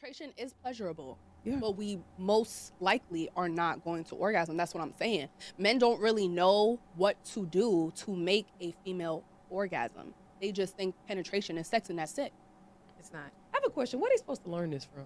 penetration is pleasurable. Yeah. But we most likely are not going to orgasm. That's what I'm saying. Men don't really know what to do to make a female orgasm. They just think penetration is sex and that's it. It's not. I have a question. Where are they supposed to learn this from?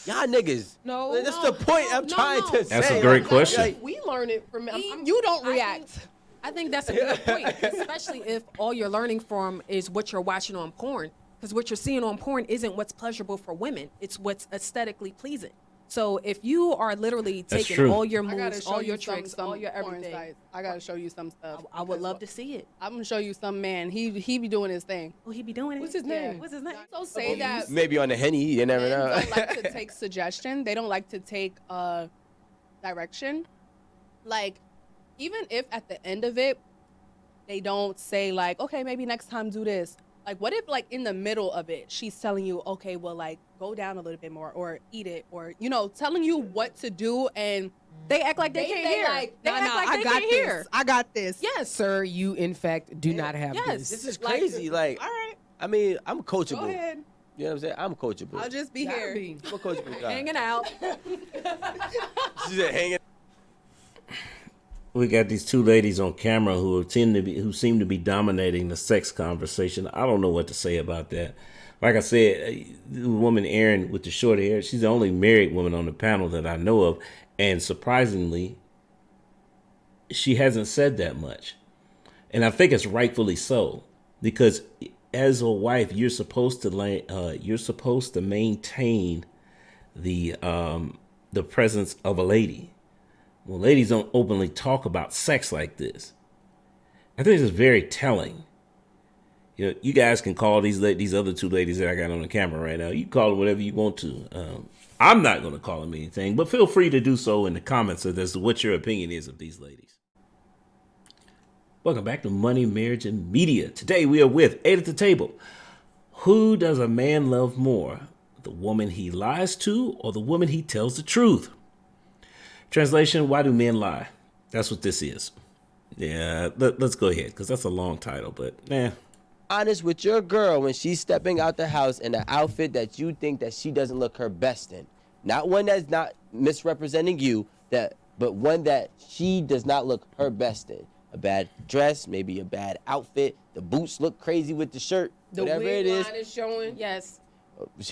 Y'all niggas. No. That's the point I'm trying to say. That's a great question. Like, We learn it from. You don't react. I think that's a good point, especially if all you're learning from is what you're watching on porn. Because what you're seeing on porn isn't what's pleasurable for women. It's what's aesthetically pleasing. So if you are literally taking true. all your I gotta moves, show all you your tricks, some all your porn everything, sites. I gotta show you some stuff. I would love to see it. I'm gonna show you some man. He be doing his thing. Oh, he be doing it. What's his name? What's his name? So say that maybe on the Henny, you never men know. don't like to take suggestion. They don't like to take direction. Like, even if at the end of it, they don't say like, okay, maybe next time do this. Like, what if like in the middle of it, she's telling you, okay, well, like go down a little bit more or eat it or, telling you what to do and They act like they can't hear. like, They nah, act like I they got can't this. hear. I got this. Yes. Sir, you in fact do not have Yes. this. This is crazy. Like, All right, I mean, I'm coachable. go ahead. You know what I'm saying? I'm coachable. I'll just be Gotta here. be. I'm a coachable guy. Hanging out. She said hanging. We got these two ladies on camera who seem to be dominating the sex conversation. I don't know what to say about that. Like I said, the woman Erin with the short hair, she's the only married woman on the panel that I know of, and surprisingly, she hasn't said that much. And I think it's rightfully so, because as a wife, you're supposed to maintain the presence of a lady. Well, ladies don't openly talk about sex like this. I think this is very telling. You guys can call these other two ladies that I got on the camera right now. You can call them whatever you want to. I'm not going to call them anything, but feel free to do so in the comments as to what your opinion is of these ladies. Welcome back to Money, Marriage, and Media. Today we are with Eight at the Table. Who does a man love more? The woman he lies to or the woman he tells the truth? Translation, why do men lie? That's what this is. Yeah, let's go ahead, because that's a long title, but Honest with your girl when she's stepping out the house in an outfit that you think that she doesn't look her best in. Not one that's not misrepresenting you, but one that she does not look her best in. A bad dress, maybe a bad outfit. The boots look crazy with the shirt. The whatever wig it is. line is showing. Yes.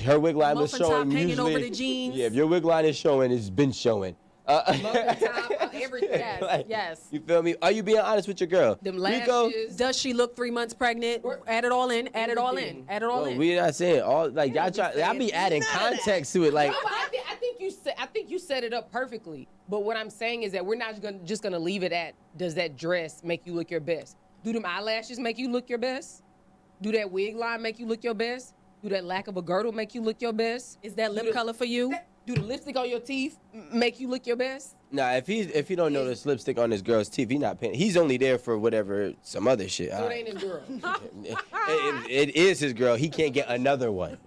Her wig line was Muffin top showing hanging usually. over the jeans. Yeah, if your wig line is showing, it's been showing. Muffin top, everything. Yes. Like, Yes. You feel me? Are you being honest with your girl? Them Rico, lashes. Does she look 3 months pregnant? Add it all in. Add it all in. Everything. Add it all no, in. we're not saying all. Like y'all try. Y'all be adding context to it. Like No, but I think you set it up perfectly. But what I'm saying is that we're not just gonna leave it at, does that dress make you look your best? Do them eyelashes make you look your best? Do that wig line make you look your best? Do that lack of a girdle make you look your best? Is that lip color for you? Do the lipstick on your teeth make you look your best? nah, if he don't notice lipstick on his girl's teeth, he not paying. He's only there for whatever some other shit. So it ain't his girl. It is his girl. He can't get another one.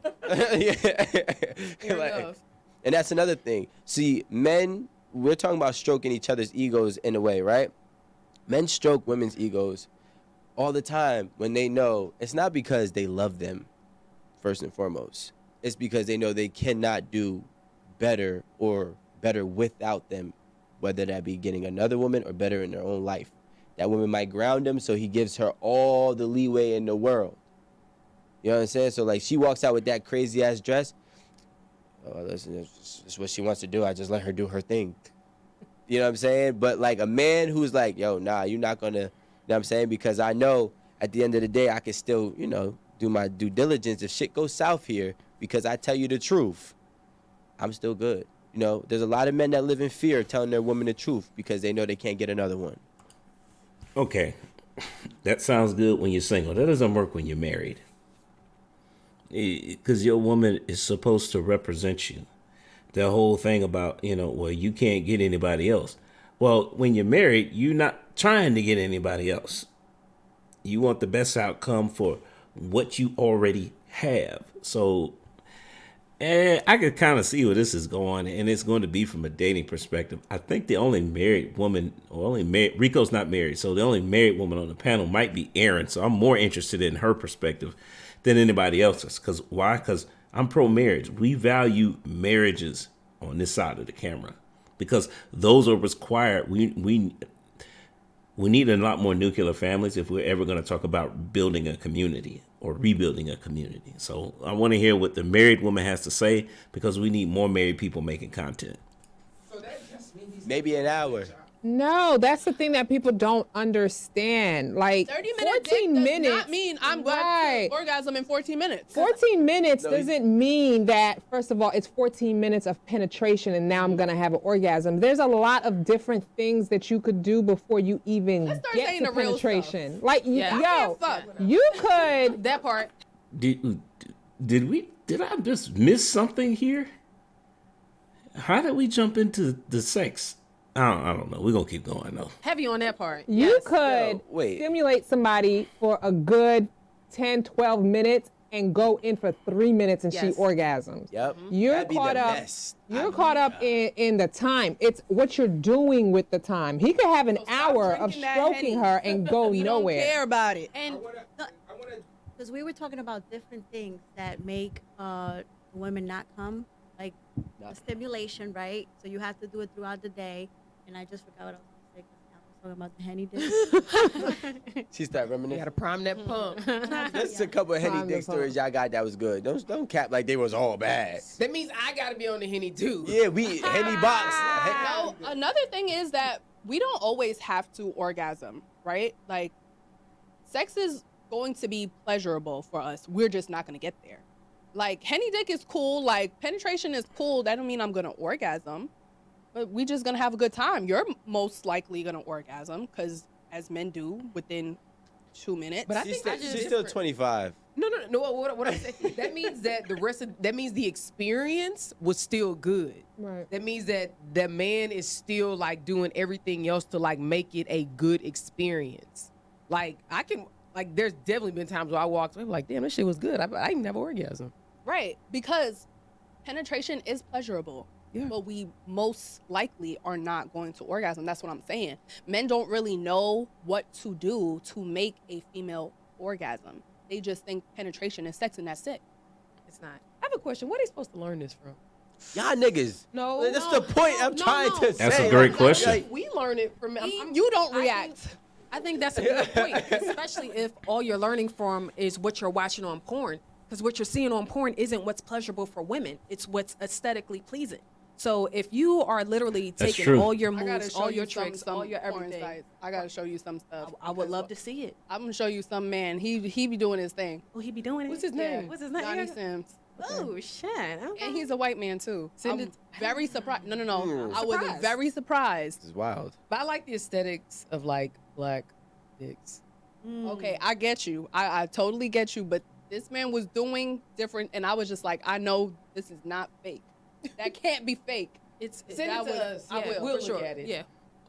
enough. And that's another thing. See, men, we're talking about stroking each other's egos in a way, right? Men stroke women's egos all the time when they know it's not because they love them, first and foremost. It's because they know they cannot do better or better without them, whether that be getting another woman or better in their own life. That woman might ground him, so he gives her all the leeway in the world. You know what I'm saying? So, like, she walks out with that crazy-ass dress. Oh, listen, it's what she wants to do. I just let her do her thing. You know what I'm saying? But, like, a man who's like, yo, nah, you're not going to, you know what I'm saying? Because I know at the end of the day, I can still, do my due diligence. If shit goes south here, because I tell you the truth, I'm still good. There's a lot of men that live in fear telling their woman the truth because they know they can't get another one. Okay, that sounds good when you're single. That doesn't work when you're married. Because your woman is supposed to represent you. The whole thing about, well, you can't get anybody else. Well, when you're married, you're not trying to get anybody else. You want the best outcome for what you already have. So I could kind of see where this is going, and it's going to be from a dating perspective. I think the only married woman, Rico's not married, so the only married woman on the panel might be Erin. So I'm more interested in her perspective than anybody else's. Because why? Because I'm pro marriage. We value marriages on this side of the camera because those are required. We need a lot more nuclear families if we're ever going to talk about building a community or rebuilding a community. So I want to hear what the married woman has to say because we need more married people making content. Maybe an hour. No, that's the thing that people don't understand. Like 30 minutes 14 does minutes not mean I'm going right. to orgasm in 14 minutes. 14 minutes No, doesn't mean that, first of all, it's 14 minutes of penetration and now I'm going to have an orgasm. There's a lot of different things that you could do before you even Let's start get saying to the real penetration. Like, Yeah. yo, Fuck. you could. That part. Did I just miss something here? How did we jump into the sex? I don't know. We're going to keep going, though. Heavy on that part. You Yes. could Yo, wait. stimulate somebody for a good 10, 12 minutes and go in for 3 minutes and she Yes. orgasms. Yep. You're That'd be caught the up. best. You're caught up in the time. It's what you're doing with the time. He could have an Stop hour of drinking that stroking Henny. her and go We nowhere. don't care about it. And because we were talking about different things that make women not come, like the stimulation, right? So you have to do it throughout the day. And I just forgot what I was going to say. I was talking about the Henny dick. She started You reminiscing. gotta prime that pump. That's a couple of Henny Time dick to stories y'all got that was good. Don't cap like they was all bad. That means I gotta be on the Henny too. Yeah, we Henny box. No, another thing is that we don't always have to orgasm, right? Like, sex is going to be pleasurable for us. We're just not going to get there. Like, Henny dick is cool. Like, penetration is cool. That don't mean I'm going to orgasm. But we just going to have a good time. You're most likely going to orgasm because, as men do, within 2 minutes. But I She's think still, she's still 25. No. What I say? That means that that means the experience was still good. Right. That means that the man is still like doing everything else to like make it a good experience. Like there's definitely been times where I walked away like, damn, this shit was good. I didn't have an orgasm. Right, because penetration is pleasurable. Yeah. But we most likely are not going to orgasm. That's what I'm saying. Men don't really know what to do to make a female orgasm. They just think penetration is sex and that's it. It's not. I have a question. Where are they supposed to learn this from? Y'all niggas. No, That's the point I'm trying to say. That's a great Like, question. like, We learn it from. You don't react. I think that's a good point, especially if all you're learning from is what you're watching on porn. Because what you're seeing on porn isn't what's pleasurable for women. It's what's aesthetically pleasing. So if you are literally That's taking true. all your I gotta moves, show all you your tricks, all your porn everything, sites. I gotta show you some stuff. I would love to see it. I'm gonna show you some man. He be doing his thing. Oh, he be doing it. What's his name? What's his name? Johnny Sims. Oh shit! Okay. And he's a white man too. Send I'm it- very surprised. No. I was Surprised. very surprised. This is wild. But I like the aesthetics of like black dicks. Okay, I get you. I totally get you. But this man was doing different, and I was just like, I know this is not fake. That can't be fake. It's Send That it to was- us. I Yeah, will, we'll for look sure. at it. Yeah.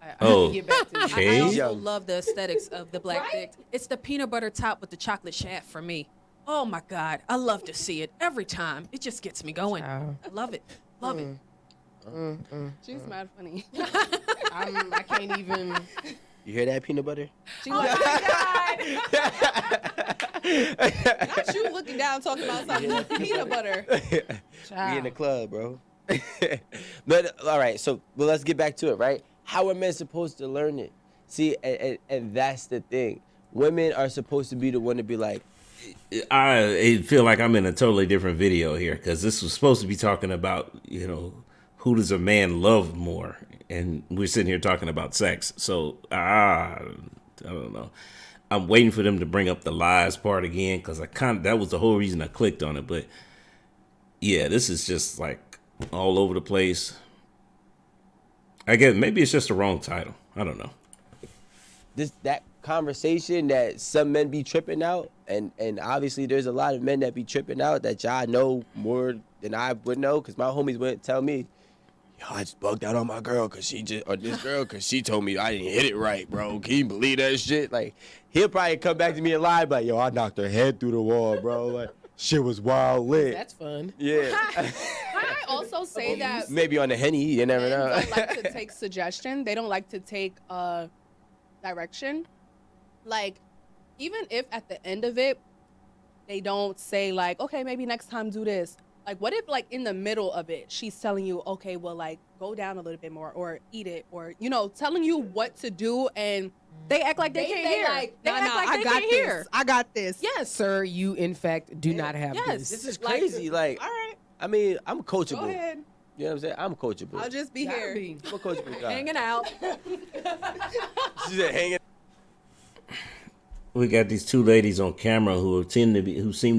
I Oh, can get back to you. okay. I also Young. love the aesthetics of the black dick. It's the peanut butter top with the chocolate shaft for me. Oh my God, I love to see it every time. It just gets me going. Wow. I love it. Love it. She's mad funny. I can't even. You hear that, peanut butter? She like, oh my God. Not you looking down talking about something. Peanut butter. We in the club, bro. But all right, so let's get back to it, right? How are men supposed to learn it? See, and that's the thing. Women are supposed to be the one to be like, I feel like I'm in a totally different video here because this was supposed to be talking about, who does a man love more? And we're sitting here talking about sex. So, I don't know. I'm waiting for them to bring up the lies part again because that was the whole reason I clicked on it. But yeah, this is just like all over the place. I guess maybe it's just the wrong title. I don't know. that conversation that some men be tripping out, and obviously there's a lot of men that be tripping out that y'all know more than I would know, because my homies wouldn't tell me, yo, I just bugged out on my girl because she told me I didn't hit it right, bro. Can you believe that shit? Like, he'll probably come back to me and lie, like, yo, I knocked her head through the wall, bro. Like, shit was wild lit. That's fun. Yeah. Can I also say that Maybe on the Henny, you never men know. don't like to take suggestion. They don't like to take direction. Like, even if at the end of it, they don't say like, okay, maybe next time do this. Like, what if, like, in the middle of it, she's telling you, okay, well, like, go down a little bit more or eat it or, you know, telling you what to do, and They act like they can't say, hear. like, They nah, act like I they got can't this. hear. I got this. Yes. Sir, you in fact do not have Yes. This this. is crazy. Like, All right, I mean, I'm coachable. go ahead. You know what I'm saying? I'm coachable. I'll just be Gotta here. be. I'm a coachable guy. Hanging out. She said hanging. We got these two ladies on camera who seem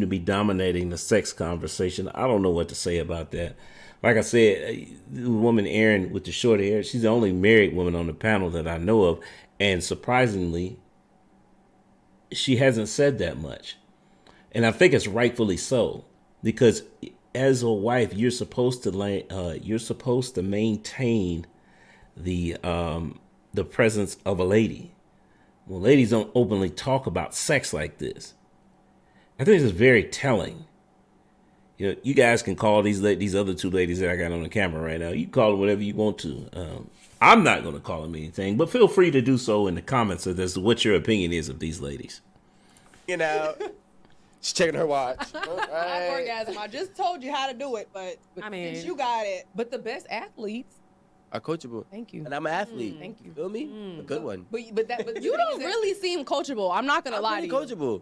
to be dominating the sex conversation. I don't know what to say about that. Like I said, the woman Erin with the short hair, she's the only married woman on the panel that I know of, and surprisingly, she hasn't said that much. And I think it's rightfully so, because as a wife, you're supposed to maintain the presence of a lady. Well, ladies don't openly talk about sex like this. I think it's very telling. You know, you guys can call these other two ladies that I got on the camera right now. You can call them whatever you want to. I'm not going to call them anything, but feel free to do so in the comments as to what your opinion is of these ladies. You know, she's checking her watch. I have orgasm. I just told you how to do it, but I mean, since you got it. But the best athletes. Are coachable. Thank you. And I'm an athlete. Thank you. Feel me? A good one. But You don't really seem coachable. I'm not gonna I'm lie to really you. coachable.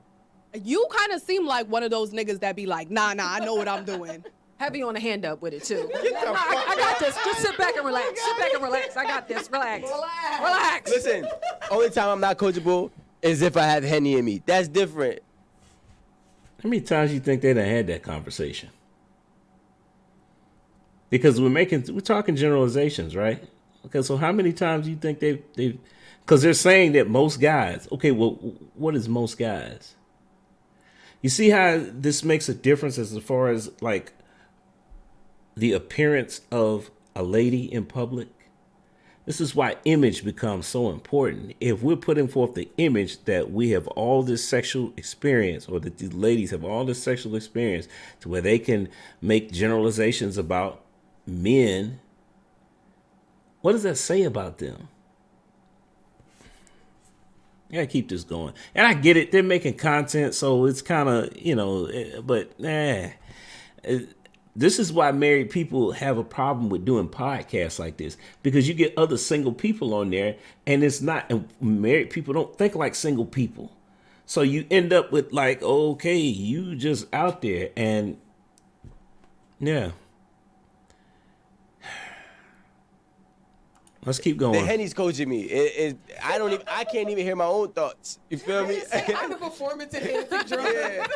You kind of seem like one of those niggas that be like, nah, I know what I'm doing. heavy on the hand up with it too. I got this. Just sit back and relax. Sit back and relax. I got this. Relax. Relax. Listen, only time I'm not coachable is if I have Henny in me. That's different. How many times you think they done had that conversation? Because we're talking generalizations, right? Okay, so how many times do you think they've because they're saying that most guys, okay, well, what is most guys? You see how this makes a difference as far as like the appearance of a lady in public? This is why image becomes so important. If we're putting forth the image that we have all this sexual experience, or that these ladies have all this sexual experience to where they can make generalizations about men, what does that say about them? I gotta keep this going. And I get it, they're making content, so it's kind of, but this is why married people have a problem with doing podcasts like this, because you get other single people on there, and and married people don't think like single people. So you end up with like, okay, you just out there, and yeah. Let's keep going. The Henny's coaching me. I can't even hear my own thoughts. You feel me? I'm a performance enhancing drug. Yeah.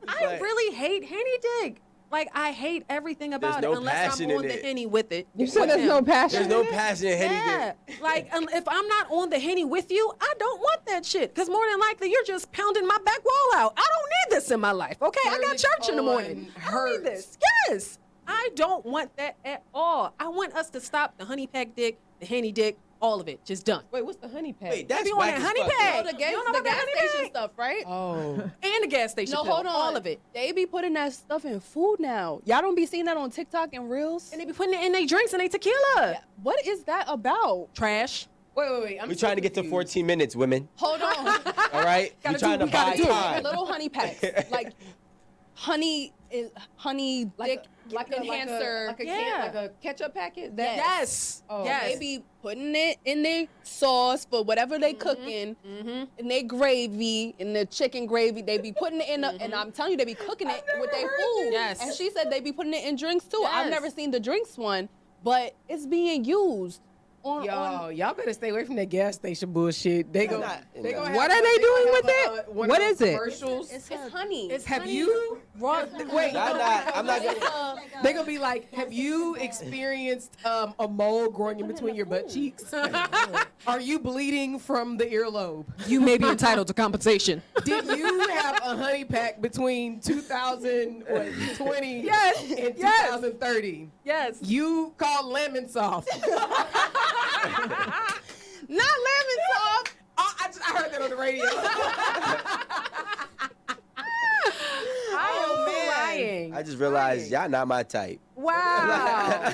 I really hate Henny Dick. Like, I hate everything about There's it no unless passion I'm on in the it. Henny with it. You said with there's him. no passion. There's no in it? passion in Henny. Yeah, like if I'm not on the Henny with you, I don't want that shit. Because more than likely, you're just pounding my back wall out. I don't need this in my life, okay? I got Turn it church in the morning. on I don't need this. Yes, I don't want that at all. I want us to stop the honey pack dick, the Henny dick, all of it. Just done. Wait, what's the honey pack? Wait, that's Be on whack that as honey fuck. pack. Oh, the gas, You don't know the about the gas honey station pack? stuff, right? Oh. And the gas station No, pill, hold on. all of it. They be putting that stuff in food now. Y'all don't be seeing that on TikTok and Reels? And they be putting it in their drinks and they tequila. Yeah. What is that about? Trash. Wait. We're trying to get to 14 minutes, women. Hold on. All right? We're trying to we gotta buy do it. time. Little honey packs. Like honey dick enhancer. Like a ketchup packet? Yes. Oh, yes. They be putting it in their sauce for whatever they cooking, in their gravy, in the chicken gravy. They be putting it in, and I'm telling you, they be cooking it with their food. Yes. And she said they be putting it in drinks too. I've Yes. never seen the drinks one, but it's being used on. Y'all better stay away from that gas station bullshit. They go. not- They gonna What have are they doing with have it? one What of those is it? Commercials. It's honey. Have you? Wait. I'm not gonna. They're gonna be like, have you experienced a mole growing in between your butt cheeks? Are you bleeding from the earlobe? You may be entitled to compensation. Did you have a honey pack between 2020 Yes, and yes. 2030? Yes. You called lemon soft. Not lemon soft. I heard that on the radio. Oh, man. Lying. I just realized y'all not my type. Wow.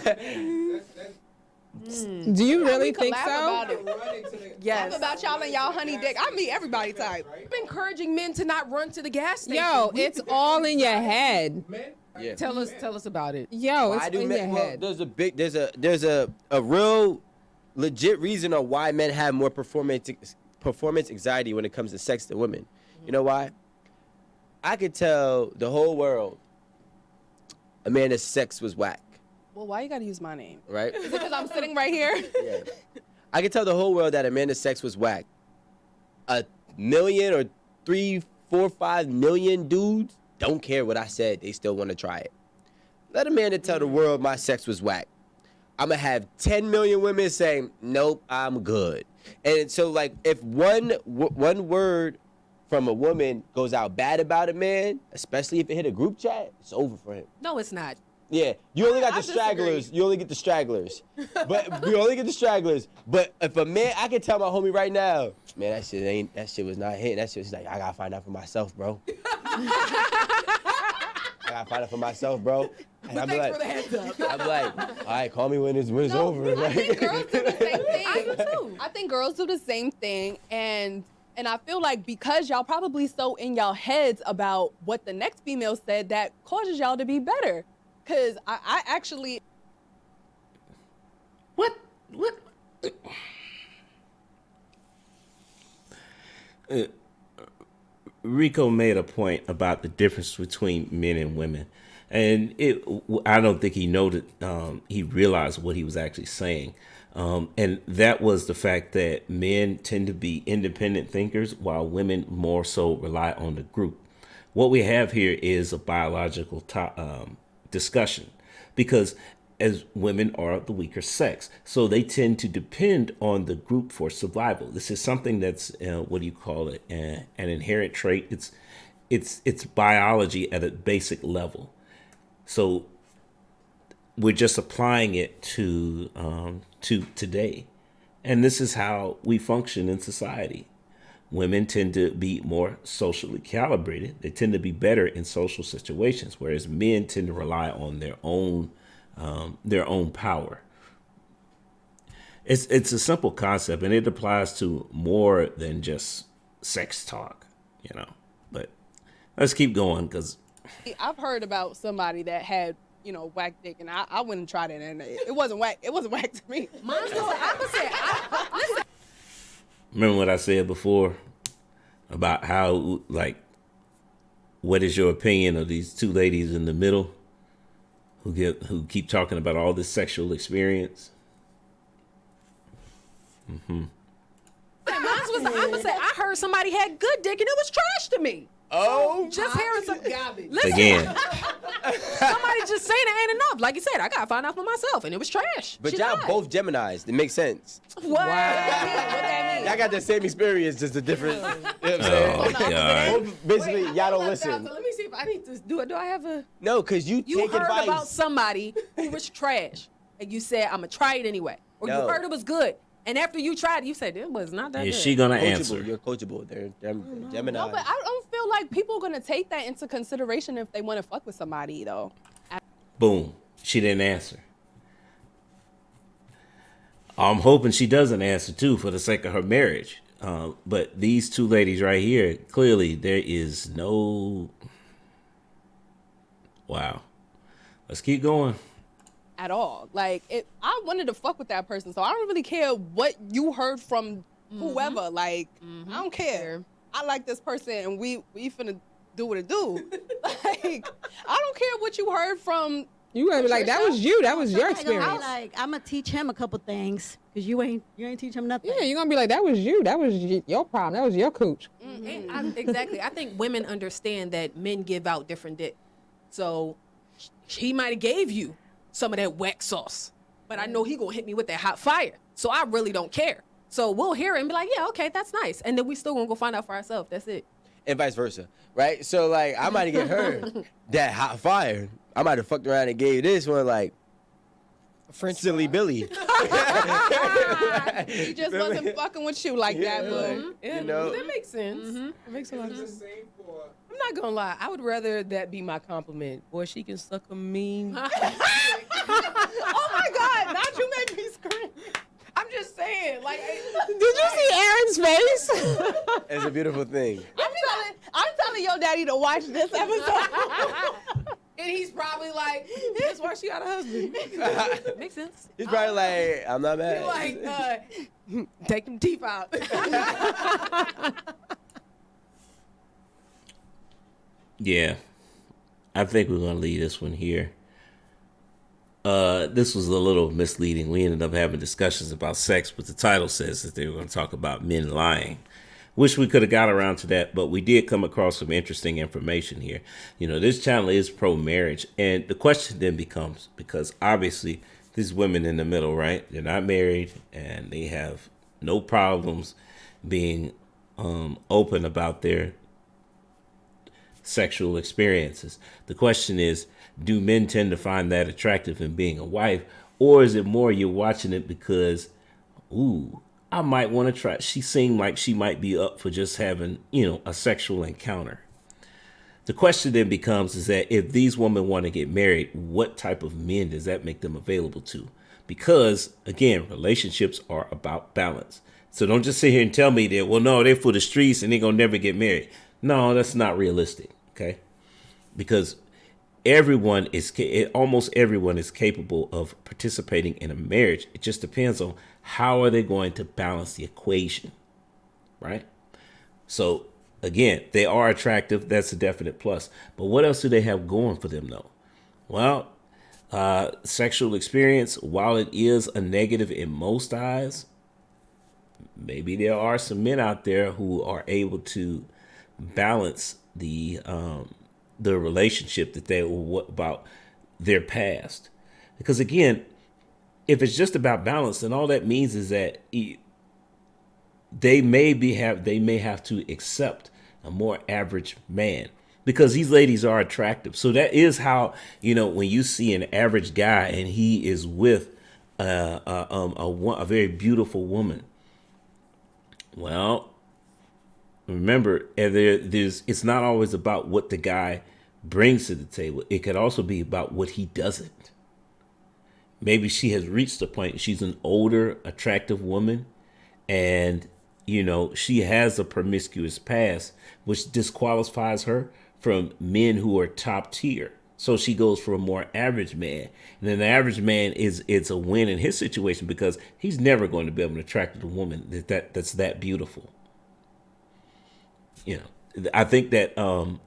Do you really think Collab so? about it. Yes. Talk about y'all and y'all honey dick. I meet everybody type. I'm encouraging men to not run to the gas station. Yo, it's all in your head. Yeah. Tell us about it. Yo, it's Why do in men? your Well, head. there's a real legit reason on why men have more performance anxiety when it comes to sex than women. You know why? I could tell the whole world Amanda's sex was whack, Well, why you gotta use my name? right? Is it because I'm sitting right here? Yeah. I could tell the whole world that Amanda's sex was whack. 1 million or 3, 4, 5 million dudes don't care what I said. They still want to try it. Let Amanda tell the world my sex was whack. I'm going to have 10 million women saying, nope, I'm good. And so, like, if one word from a woman goes out bad about a man, especially if it hit a group chat, it's over for him. No, it's not. Yeah, you only got I the stragglers. You only get the stragglers. But you only get the stragglers. But if a man, I can tell my homie right now, man, that shit was not hitting. That shit was like, I gotta find out for myself, bro. I gotta find out for myself, bro. And I'm like, I'm like, all right, call me when it's over. I think girls do the same thing. I do too. I think girls do the same thing, and I feel like because y'all probably so in y'all heads about what the next female said, that causes y'all to be better. Cause I actually. What? Rico made a point about the difference between men and women, and I don't think he noted, he realized what he was actually saying, and that was the fact that men tend to be independent thinkers while women more so rely on the group. What we have here is a biological discussion, because as women are the weaker sex, so they tend to depend on the group for survival. This is something that's what do you call it? An inherent trait. It's biology at a basic level. So we're just applying it to today, and this is how we function in society. Women tend to be more socially calibrated. They tend to be better in social situations, whereas men tend to rely on their own power. It's a simple concept, and it applies to more than just sex talk, But let's keep going, because I've heard about somebody that had, whack dick, and I wouldn't try that, and it wasn't whack. It wasn't whack to me. Mine's was the opposite. Listen. remember what I said before about how, like, what is your opinion of these two ladies in the middle who keep talking about all this sexual experience? Mine was the opposite. I heard somebody had good dick and it was trash to me. Oh, Just hearing some Garbage. Listen, Again, somebody just saying it ain't enough. Like you said, I gotta find out for myself, and it was trash. but She y'all lied. both Geminis. It makes sense. What? What that mean? Y'all got the same experience, just a different. You know what I'm saying? oh God, Both, basically, y'all don't listen. So let me see if I need to do it. Do I have a? No, because you You take heard advice. about somebody who was trash, and you said, "I'm gonna try it anyway," or No. you heard it was good, and after you tried it, you said it was not that is good. she gonna Coachable. answer? You're coachable. They're Gemini. No, but I don't feel like people are gonna take that into consideration if they want to fuck with somebody, though. Boom, she didn't answer. I'm hoping she doesn't answer too, for the sake of her marriage. But these two ladies right here, clearly there is no. Wow. Let's keep going. At all. Like, I wanted to fuck with that person, so I don't really care what you heard from whoever. Like, I don't care. I like this person, and we finna do what it do. Like, I don't care what you heard from. You gonna be like, that was you. That was your I'm gonna experience. be like, I'm gonna teach him a couple things because you ain't teach him nothing. Yeah, you're gonna be like, that was you. That was your problem. That was your cooch. Exactly. I think women understand that men give out different dick. So he might have gave you some of that whack sauce, but I know he gonna hit me with that hot fire. So I really don't care. So we'll hear it and be like, yeah, okay, that's nice. And then we still gonna go find out for ourselves. That's it. And vice versa, right? So, like, I might have get her that hot fire. I might have fucked around and gave this one, like, French silly fry. Billy. He just wasn't fucking with you like that, boo. Yeah, You know? that makes sense. It makes a lot of sense. I'm not gonna lie. I would rather that be my compliment. Boy, she can suck a mean. Oh my God, not you made me scream. I'm just saying, like, Did you see Aaron's face? It's a beautiful thing. I'm telling your daddy to watch this episode. And he's probably like, that's why she got a husband. Makes sense. He's probably like, I'm not mad. Like, take them teeth out. Yeah, I think we're gonna leave this one here. This was a little misleading. We ended up having discussions about sex, but the title says that they were going to talk about men lying. Wish we could have got around to that, but we did come across some interesting information here. You know, this channel is pro-marriage, and the question then becomes, because obviously these women in the middle, right? They're not married, and they have no problems being open about their sexual experiences. The question is, do men tend to find that attractive in being a wife, or is it more you're watching it because, ooh, I might want to try. She seemed like she might be up for just having, you know, a sexual encounter. The question then becomes is that if these women want to get married, what type of men does that make them available to? Because again, relationships are about balance. So don't just sit here and tell me that, well, no, they're for the streets and they're going to never get married. No, that's not realistic. Okay. Because almost everyone is capable of participating in a marriage. It just depends on how are they going to balance the equation, right? So again, they are attractive. That's a definite plus. But what else do they have going for them though? Well, sexual experience, while it is a negative in most eyes, maybe there are some men out there who are able to balance the relationship that they were about their past. Because again, if it's just about balance, then all that means is that they may have to accept a more average man, because these ladies are attractive. So that is how, you know, when you see an average guy and he is with a very beautiful woman, well, remember, it's not always about what the guy brings to the table. It could also be about what he doesn't. Maybe she has reached the point, she's an older, attractive woman, and, you know, she has a promiscuous past, which disqualifies her from men who are top tier. So she goes for a more average man. And then the average man it's a win in his situation, because he's never going to be able to attract a woman that's that beautiful. You know, I think that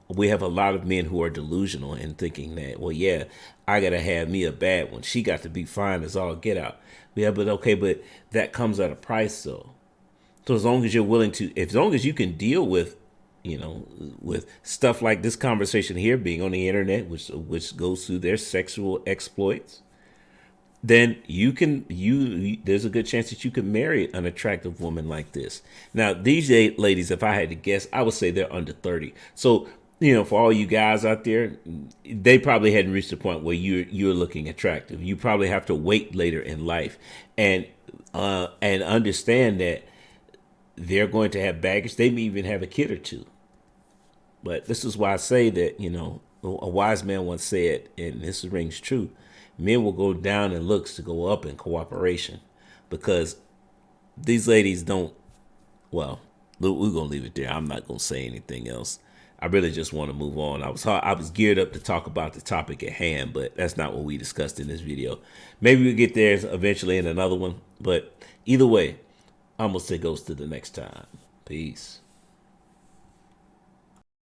we have a lot of men who are delusional and thinking that, well, yeah, I got to have me a bad one. She got to be fine as all get out. Yeah, but okay, but that comes at a price though. So as long as you're willing to, as long as you can deal with, you know, with stuff like this conversation here being on the internet, which goes through their sexual exploits, then there's a good chance that you could marry an attractive woman like this. Now, these ladies, if I had to guess, I would say they're under 30. So, you know, for all you guys out there, they probably hadn't reached the point where you're looking attractive. You probably have to wait later in life and understand that they're going to have baggage. They may even have a kid or two. But this is why I say that, you know, a wise man once said, and this rings true, men will go down in looks to go up in cooperation, because these ladies don't, well, we're going to leave it there. I'm not going to say anything else. I really just want to move on. I was geared up to talk about the topic at hand, but that's not what we discussed in this video. Maybe we'll get there eventually in another one, but either way, I'm going to say goes to the next time. Peace.